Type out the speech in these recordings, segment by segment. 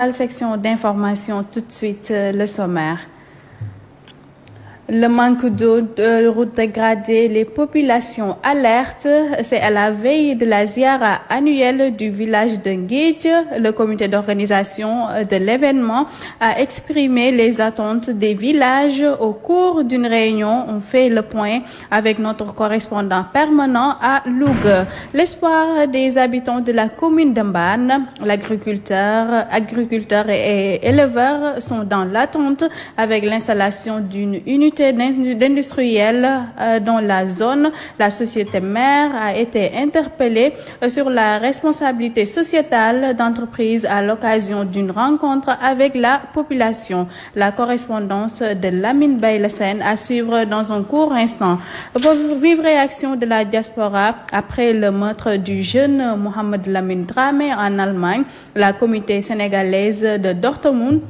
La section d'information, tout de suite le sommaire. Le manque d'eau, de routes dégradées, les populations alertent. C'est à la veille de la ziara annuelle du village de Nguidj. Le comité d'organisation de l'événement a exprimé les attentes des villages au cours d'une réunion. On fait le point avec notre correspondant permanent à Louga. L'espoir des habitants de la commune de Mbane, agriculteurs et éleveurs sont dans l'attente avec l'installation d'une unité d'industriels dans la zone. La société mère a été interpellée sur la responsabilité sociétale d'entreprise à l'occasion d'une rencontre avec la population. La correspondance de Lamine Baylassène à suivre dans un court instant. Vive réaction de la diaspora après le meurtre du jeune Mohamed Lamine Dramé en Allemagne. La communauté sénégalaise de Dortmund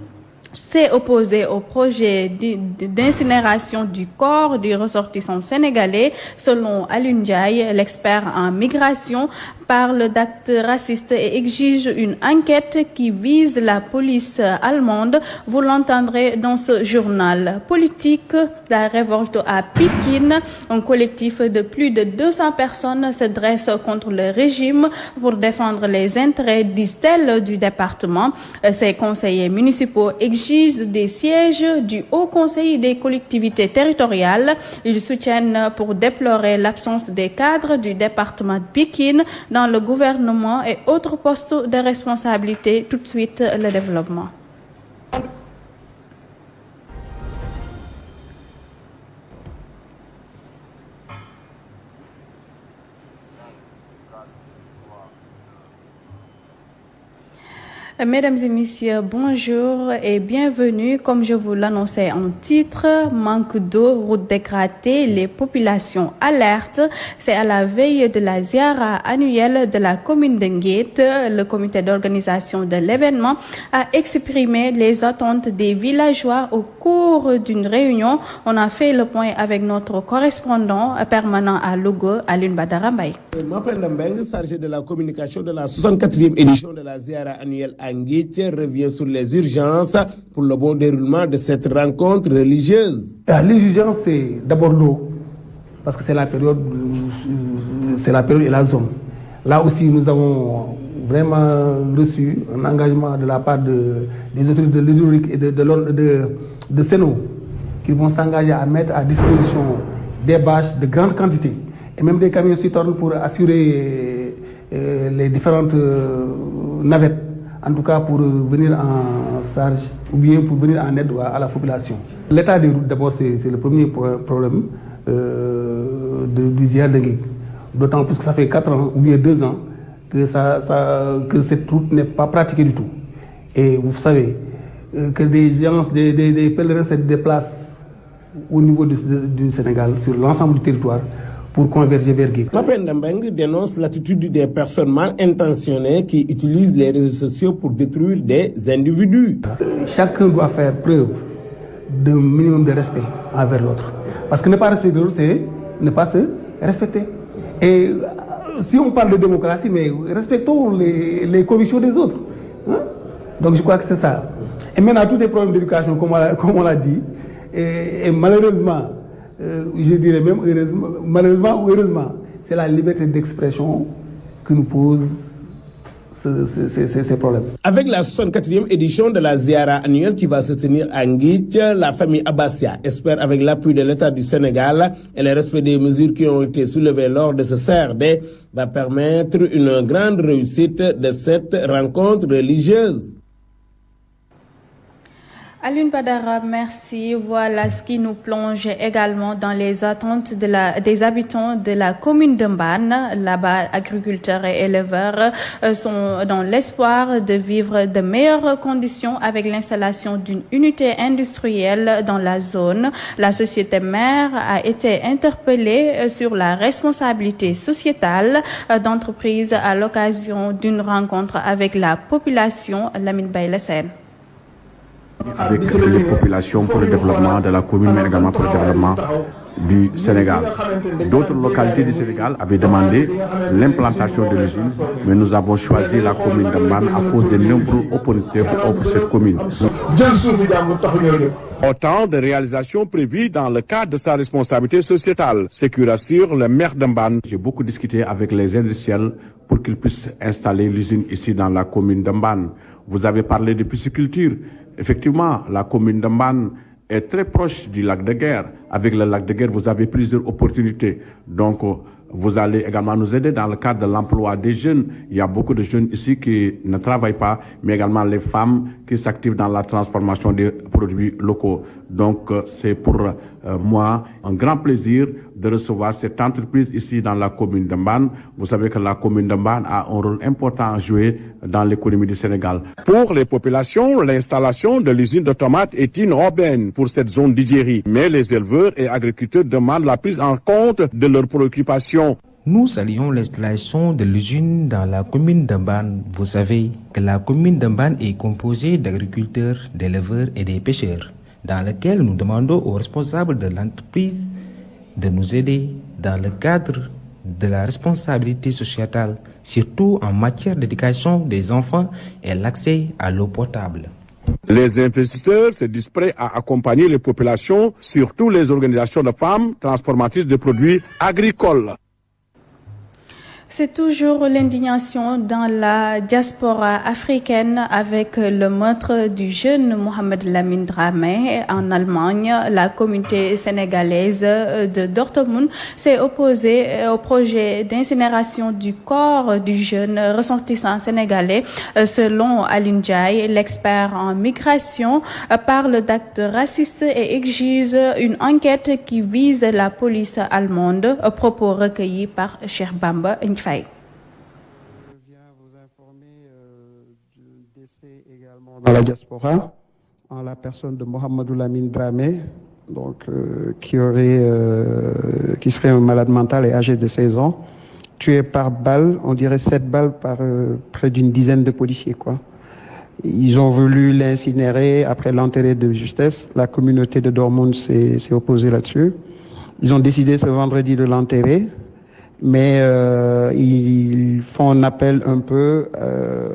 s'est opposé au projet d'incinération du corps du ressortissant sénégalais. Selon Alioune Ndiaye, l'expert en migration, parle d'actes racistes et exige une enquête qui vise la police allemande. Vous l'entendrez dans ce journal. Politique, la révolte à Pikine. Un collectif de plus de 200 personnes se dresse contre le régime pour défendre les intérêts, disent-elles, du département. Ces conseillers municipaux exigent des sièges du Haut Conseil des collectivités territoriales. Ils soutiennent pour déplorer l'absence des cadres du département de Pikine dans le gouvernement et autres postes de responsabilité. Tout de suite, le développement. Mesdames et messieurs, bonjour et bienvenue. Comme je vous l'annonçais en titre, manque d'eau, routes dégradées, les populations alertent. C'est à la veille de la ziara annuelle de la commune de Nguidj. Le comité d'organisation de l'événement a exprimé les attentes des villageois au cours d'une réunion. On a fait le point avec notre correspondant permanent à Louga, Alioune Badara Mbaye. Mapenda Mbeng, chargé de la communication de la 64e édition de la ziara annuelle à Nguidj, revient sur les urgences pour le bon déroulement de cette rencontre religieuse. L'urgence, c'est d'abord l'eau, parce que c'est la période et la zone. Là aussi, nous avons vraiment reçu un engagement de la part des autorités de l'hydraulique et de Seno, qui vont s'engager à mettre à disposition des bâches de grande quantité et même des camions citernes pour assurer les différentes navettes, en tout cas pour venir en charge ou bien pour venir en aide à la population. L'état des routes, d'abord, c'est le premier problème du ziara de Nguidj. D'autant plus que ça fait 4 ans ou bien 2 ans que cette route n'est pas pratiquée du tout. Et vous savez que des pèlerins se déplacent au niveau du Sénégal, sur l'ensemble du territoire, pour converger vers Nguidj. Mapenda Mbeng dénonce l'attitude des personnes mal intentionnées qui utilisent les réseaux sociaux pour détruire des individus. Chacun doit faire preuve d'un minimum de respect envers l'autre. Parce que ne pas respecter l'autre, c'est ne pas se respecter. Et si on parle de démocratie, mais respectons les convictions des autres. Hein? Donc je crois que c'est ça. Et maintenant, tous les problèmes d'éducation, comme on l'a dit, et malheureusement, je dirais même malheureusement ou heureusement, c'est la liberté d'expression qui nous pose ces problèmes. Avec la 64e édition de la ziara annuelle qui va se tenir à Nguidj, la famille Abbassia espère, avec l'appui de l'État du Sénégal et le respect des mesures qui ont été soulevées lors de ce CRD, va permettre une grande réussite de cette rencontre religieuse. Alioune Badara, merci. Voilà ce qui nous plonge également dans les attentes des habitants de la commune de Mbane. Là-bas, agriculteurs et éleveurs sont dans l'espoir de vivre de meilleures conditions avec l'installation d'une unité industrielle dans la zone. La société mère a été interpellée sur la responsabilité sociétale d'entreprise à l'occasion d'une rencontre avec la population. Lamine Baylassène. Avec les populations pour le développement de la commune, mais également pour le développement du Sénégal. D'autres localités du Sénégal avaient demandé l'implantation de l'usine, mais nous avons choisi la commune de Mbane à cause des nombreuses opportunités pour cette commune. Autant de réalisations prévues dans le cadre de sa responsabilité sociétale, ce qui rassure le maire de Mbane. J'ai beaucoup discuté avec les industriels pour qu'ils puissent installer l'usine ici dans la commune de Mbane. Vous avez parlé de pisciculture. Effectivement, la commune de Mbane est très proche du lac de Guiers. Avec le lac de Guiers, vous avez plusieurs opportunités. Donc, vous allez également nous aider dans le cadre de l'emploi des jeunes. Il y a beaucoup de jeunes ici qui ne travaillent pas, mais également les femmes qui s'activent dans la transformation des produits locaux. Donc, c'est pour moi un grand plaisir de recevoir cette entreprise ici dans la commune de Mbane. Vous savez que la commune de Mbane a un rôle important à jouer dans l'économie du Sénégal. Pour les populations, l'installation de l'usine de tomates est une aubaine pour cette zone d'Idjeri. Mais les éleveurs et agriculteurs demandent la prise en compte de leurs préoccupations. Nous saluons l'installation de l'usine dans la commune de Mbane. Vous savez que la commune de Mbane est composée d'agriculteurs, d'éleveurs et des pêcheurs, dans lequel nous demandons aux responsables de l'entreprise de nous aider dans le cadre de la responsabilité sociétale, surtout en matière d'éducation des enfants et l'accès à l'eau potable. Les investisseurs se disent prêts à accompagner les populations, surtout les organisations de femmes transformatrices de produits agricoles. C'est toujours l'indignation dans la diaspora africaine avec le meurtre du jeune Mohamed Lamine Dramé en Allemagne. La communauté sénégalaise de Dortmund s'est opposée au projet d'incinération du corps du jeune ressortissant sénégalais. Selon Aline Ndiaye, l'expert en migration parle d'actes racistes et exige une enquête qui vise la police allemande. Propos recueillis par Cheikh Bamba Faye. Je viens vous informer du décès également dans la diaspora en la personne de Mohamedou Lamine Dramé, donc qui serait un malade mental et âgé de 16 ans, tué par balle, on dirait 7 balles par près d'une dizaine de policiers, quoi. Ils ont voulu l'incinérer après l'enterrer de justesse. La communauté de Dortmund s'est opposée là-dessus. Ils ont décidé ce vendredi de l'enterrer. Mais ils font un appel un peu,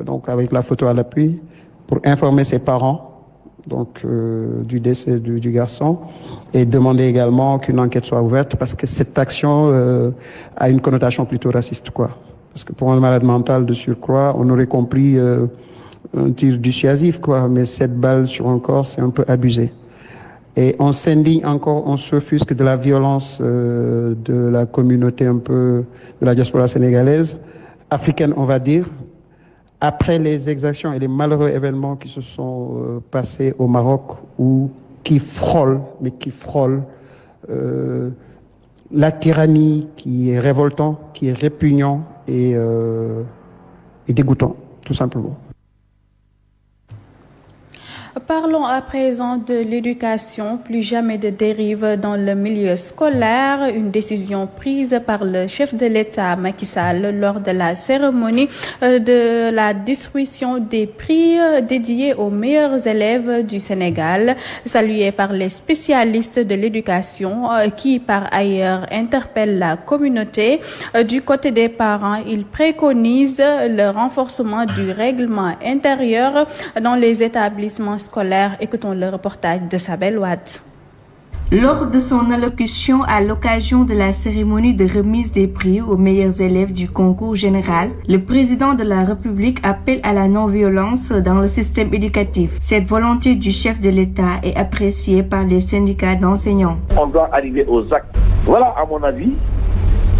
donc avec la photo à l'appui, pour informer ses parents, donc du décès du garçon, et demander également qu'une enquête soit ouverte parce que cette action a une connotation plutôt raciste, quoi. Parce que pour un malade mental de surcroît, on aurait compris un tir dissuasif, quoi. Mais 7 balles sur un corps, c'est un peu abusé. Et on s'indigne encore, on s'offusque de la violence de la communauté un peu de la diaspora sénégalaise, africaine on va dire, après les exactions et les malheureux événements qui se sont passés au Maroc ou qui frôlent la tyrannie qui est révoltant, qui est répugnant et dégoûtant, tout simplement. Parlons à présent de l'éducation. Plus jamais de dérive dans le milieu scolaire. Une décision prise par le chef de l'État, Macky Sall, lors de la cérémonie de la distribution des prix dédiés aux meilleurs élèves du Sénégal, salué par les spécialistes de l'éducation qui, par ailleurs, interpellent la communauté. Du côté des parents, ils préconisent le renforcement du règlement intérieur dans les établissements scolaire. Écoutons le reportage de Sabel Ouad. Lors de son allocution à l'occasion de la cérémonie de remise des prix aux meilleurs élèves du concours général, le président de la République appelle à la non-violence dans le système éducatif. Cette volonté du chef de l'État est appréciée par les syndicats d'enseignants. On doit arriver aux actes. Voilà, à mon avis,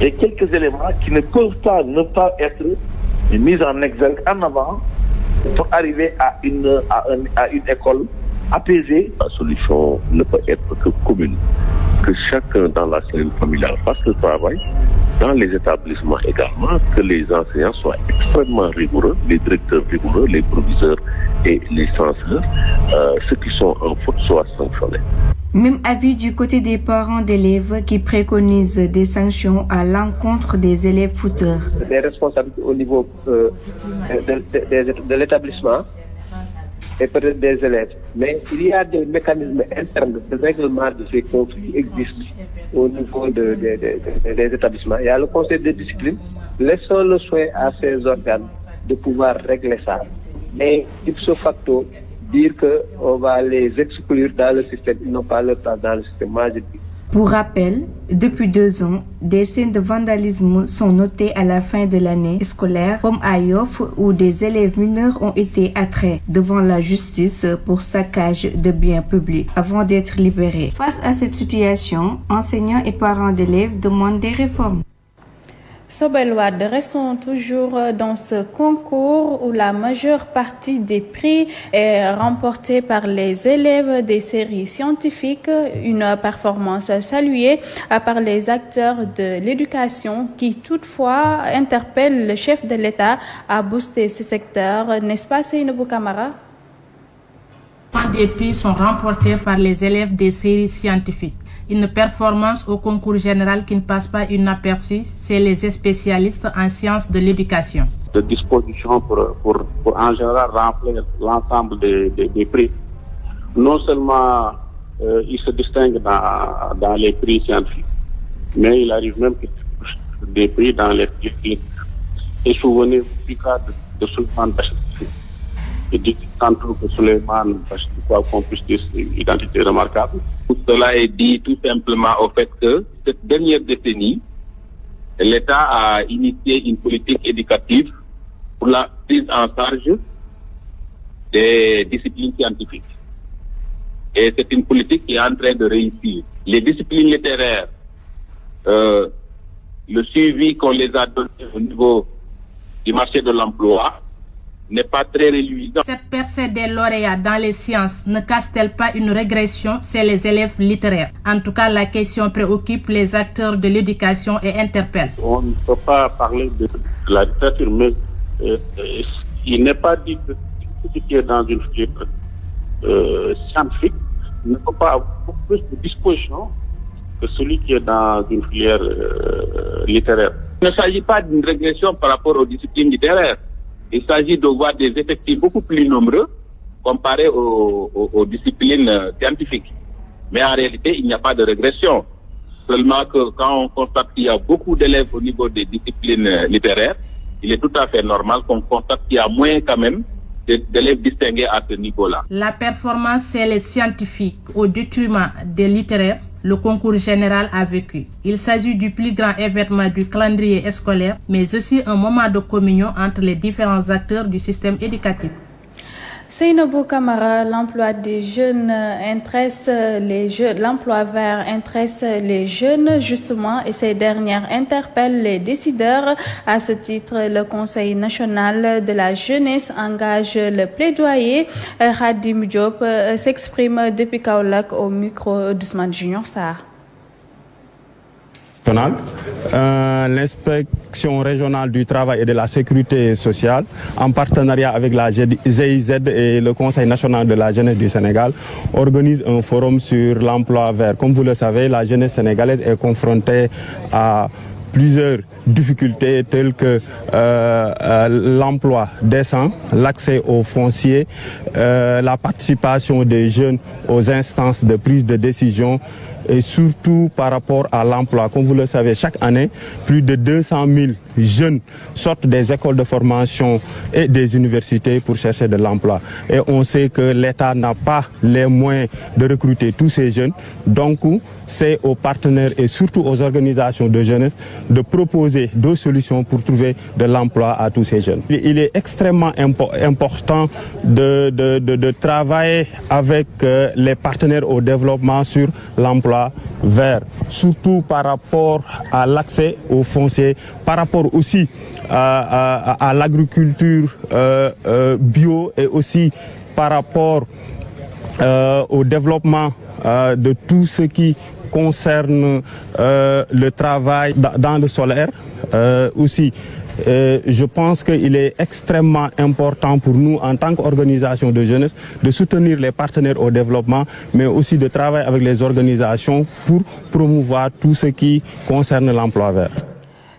et quelques éléments qui ne peuvent pas ne pas être mis en exergue en avant pour arriver à une école apaisée. La solution ne peut être que commune, que chacun dans la cellule familiale fasse le travail, dans les établissements également, que les enseignants soient extrêmement rigoureux, les directeurs rigoureux, les proviseurs et les censeurs, ceux qui sont en faute soient sanctionnés. Même avis du côté des parents d'élèves qui préconisent des sanctions à l'encontre des élèves fouteurs. Les responsabilités au niveau de l'établissement et peut-être des élèves. Mais il y a des mécanismes internes de règlement de ces conflits qui existent au niveau des établissements. Il y a le conseil de discipline. Laissons le soin à ces organes de pouvoir régler ça. Mais ipso facto, dire qu'on va les exclure dans le système, ils n'ont pas le temps dans le système. Moi, je dis. Pour rappel, depuis 2 ans, des scènes de vandalisme sont notées à la fin de l'année scolaire, comme à Yoff, où des élèves mineurs ont été attraits devant la justice pour saccage de biens publics avant d'être libérés. Face à cette situation, enseignants et parents d'élèves demandent des réformes. Sobel Wade, restons toujours dans ce concours où la majeure partie des prix est remportée par les élèves des séries scientifiques, une performance saluée par les acteurs de l'éducation qui toutefois interpellent le chef de l'État à booster ce secteur, n'est-ce pas Seynabou Camara? Des prix sont remportés par les élèves des séries scientifiques. Une performance au concours général qui ne passe pas inaperçue, c'est les spécialistes en sciences de l'éducation. De disposition pour en général remplir l'ensemble des prix. Non seulement ils se distinguent dans les prix scientifiques, mais il arrive même que des prix dans les cliniques. Et souvenez du cas de Souleymane Bachir. Je dis tantôt que Souleymane Bachir, quoi qu'on puisse dire, c'est une identité remarquable. Tout cela est dit tout simplement au fait que cette dernière décennie, l'État a initié une politique éducative pour la prise en charge des disciplines scientifiques. Et c'est une politique qui est en train de réussir. Les disciplines littéraires, le suivi qu'on les a donné au niveau du marché de l'emploi n'est pas très réjouissant. Cette percée des lauréats dans les sciences ne casse-t-elle pas une régression chez les élèves littéraires? En tout cas, la question préoccupe les acteurs de l'éducation et interpelle. On ne peut pas parler de la littérature, mais il n'est pas dit que celui qui est dans une filière scientifique ne peut pas avoir beaucoup plus de disposition que celui qui est dans une filière littéraire. Il ne s'agit pas d'une régression par rapport aux disciplines littéraires. Il s'agit de voir des effectifs beaucoup plus nombreux comparés aux disciplines scientifiques. Mais en réalité, il n'y a pas de régression. Seulement que quand on constate qu'il y a beaucoup d'élèves au niveau des disciplines littéraires, il est tout à fait normal qu'on constate qu'il y a moins quand même d'élèves distingués à ce niveau-là. La performance, c'est les scientifiques au détriment des littéraires. Le concours général a vécu. Il s'agit du plus grand événement du calendrier scolaire, mais aussi un moment de communion entre les différents acteurs du système éducatif. Seynabou Camara, l'emploi des jeunes intéresse les jeunes, l'emploi vert intéresse les jeunes justement et ces dernières interpellent les décideurs. À ce titre, le Conseil national de la jeunesse engage le plaidoyer. Khadim Diop s'exprime depuis Kaolack au micro d'Ousmane Junior Sarr. L'inspection régionale du travail et de la sécurité sociale, en partenariat avec la GIZ et le Conseil national de la jeunesse du Sénégal, organise un forum sur l'emploi vert. Comme vous le savez, la jeunesse sénégalaise est confrontée à plusieurs difficultés telles que l'emploi décent, l'accès aux fonciers, la participation des jeunes aux instances de prise de décision et surtout par rapport à l'emploi. Comme vous le savez, chaque année, plus de 200 000 jeunes sortent des écoles de formation et des universités pour chercher de l'emploi. Et on sait que l'État n'a pas les moyens de recruter tous ces jeunes. Donc, c'est aux partenaires et surtout aux organisations de jeunesse de proposer deux solutions pour trouver de l'emploi à tous ces jeunes. Il est extrêmement important de travailler avec les partenaires au développement sur l'emploi vert, surtout par rapport à l'accès aux fonciers, par rapport aussi à l'agriculture bio et aussi par rapport au développement de tout ce qui concerne le travail dans le solaire aussi. Je pense qu'il est extrêmement important pour nous en tant qu'organisation de jeunesse de soutenir les partenaires au développement, mais aussi de travailler avec les organisations pour promouvoir tout ce qui concerne l'emploi vert.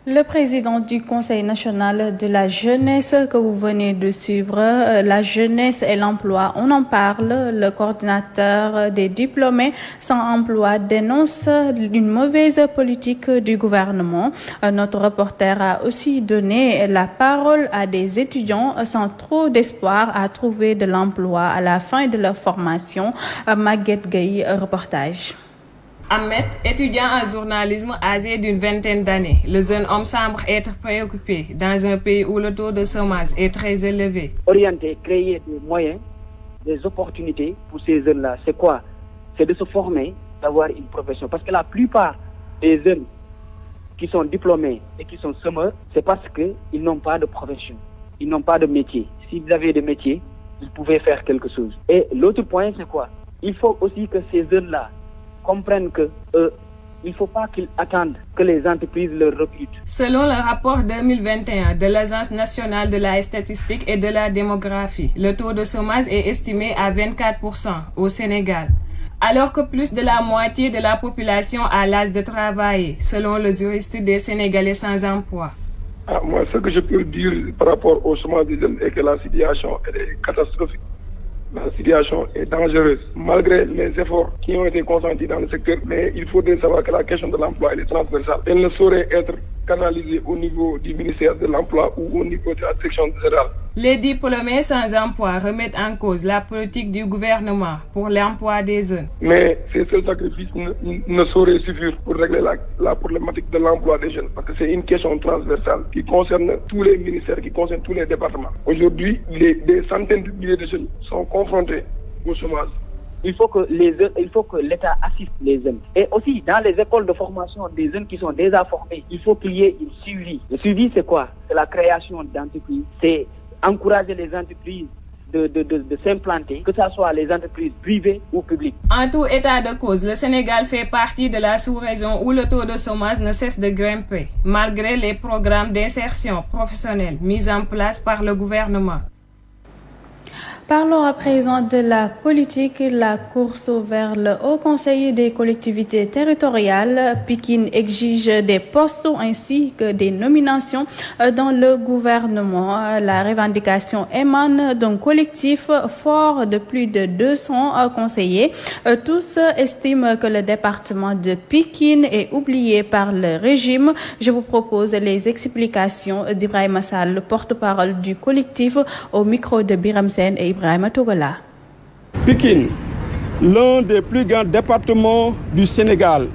Le président du Conseil national de la jeunesse que vous venez de suivre, la jeunesse et l'emploi, on en parle. Le coordinateur des diplômés sans emploi dénonce une mauvaise politique du gouvernement. Notre reporter a aussi donné la parole à des étudiants sans trop d'espoir à trouver de l'emploi à la fin de leur formation. Maguette Gueye, reportage. Ahmed, étudiant en journalisme âgé d'une vingtaine d'années, le jeune homme semble être préoccupé dans un pays où le taux de chômage est très élevé. Orienter, créer des moyens, des opportunités pour ces jeunes-là, c'est quoi? C'est de se former, d'avoir une profession. Parce que la plupart des jeunes qui sont diplômés et qui sont chômeurs, c'est parce qu'ils n'ont pas de profession, ils n'ont pas de métier. Si vous avez des métiers, vous pouvez faire quelque chose. Et l'autre point, c'est quoi? Il faut aussi que ces jeunes-là comprennent que il ne faut pas qu'ils attendent que les entreprises leur recrutent. Selon le rapport 2021 de l'Agence nationale de la statistique et de la démographie, le taux de chômage est estimé à 24% au Sénégal, alors que plus de la moitié de la population a l'âge de travailler, selon le juriste des Sénégalais sans emploi. Moi, ce que je peux dire par rapport au chômage des jeunes est que la situation est catastrophique. La situation est dangereuse, malgré les efforts qui ont été consentis dans le secteur, mais il faudrait savoir que la question de l'emploi est transversale. Elle ne saurait être canalisée au niveau du ministère de l'Emploi ou au niveau de la section générale. Les diplômés sans emploi remettent en cause la politique du gouvernement pour l'emploi des jeunes. Mais ces seuls sacrifices ne sauraient suffire pour régler la problématique de l'emploi des jeunes, parce que c'est une question transversale qui concerne tous les ministères, qui concerne tous les départements. Aujourd'hui, des centaines de milliers de jeunes sont confrontés au chômage. Il faut que l'État assiste les jeunes. Et aussi, dans les écoles de formation des jeunes qui sont déjà formés, il faut qu'il y ait un suivi. Le suivi, c'est quoi? C'est la création d'entreprises. C'est encourager les entreprises de s'implanter, que ce soit les entreprises privées ou publiques. En tout état de cause, le Sénégal fait partie de la sous-région où le taux de chômage ne cesse de grimper, malgré les programmes d'insertion professionnelle mis en place par le gouvernement. Parlons à présent de la politique. La course vers le Haut Conseil des collectivités territoriales. Pikine exige des postes ainsi que des nominations dans le gouvernement. La revendication émane d'un collectif fort de plus de 200 conseillers. Tous estiment que le département de Pikine est oublié par le régime. Je vous propose les explications d'Ibrahima Sall, le porte-parole du collectif, au micro de Biram Sen et Ibrahima Togola. Pikine, l'un des plus grands départements du Sénégal,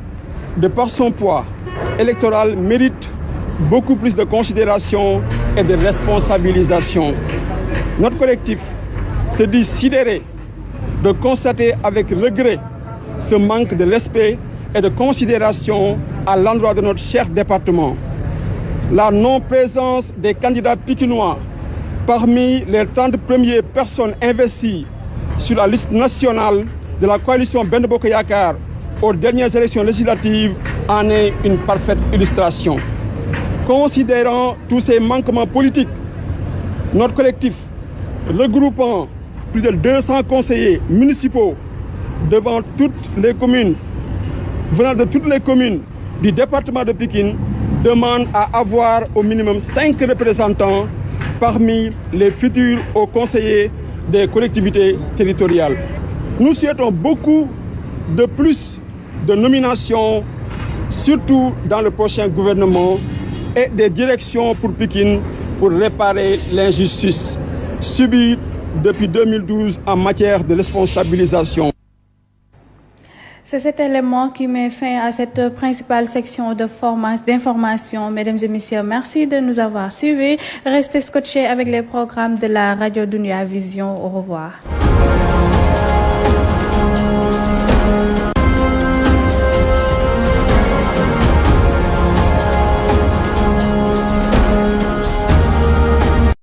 de par son poids électoral, mérite beaucoup plus de considération et de responsabilisation. Notre collectif se dit sidéré de constater avec regret ce manque de respect et de considération à l'endroit de notre cher département. La non-présence des candidats pikinois parmi les 30 premières personnes investies sur la liste nationale de la coalition Benno Bokk Yakaar aux dernières élections législatives en est une parfaite illustration. Considérant tous ces manquements politiques, notre collectif, regroupant plus de 200 conseillers municipaux devant toutes les communes, venant de toutes les communes du département de Pikine, demande à avoir au minimum 5 représentants parmi les futurs hauts conseillers des collectivités territoriales. Nous souhaitons beaucoup de plus de nominations, surtout dans le prochain gouvernement, et des directions pour Pikine pour réparer l'injustice subie depuis 2012 en matière de responsabilisation. C'est cet élément qui met fin à cette principale section d'information. Mesdames et messieurs, merci de nous avoir suivis. Restez scotchés avec les programmes de la radio Dunia Vision. Au revoir.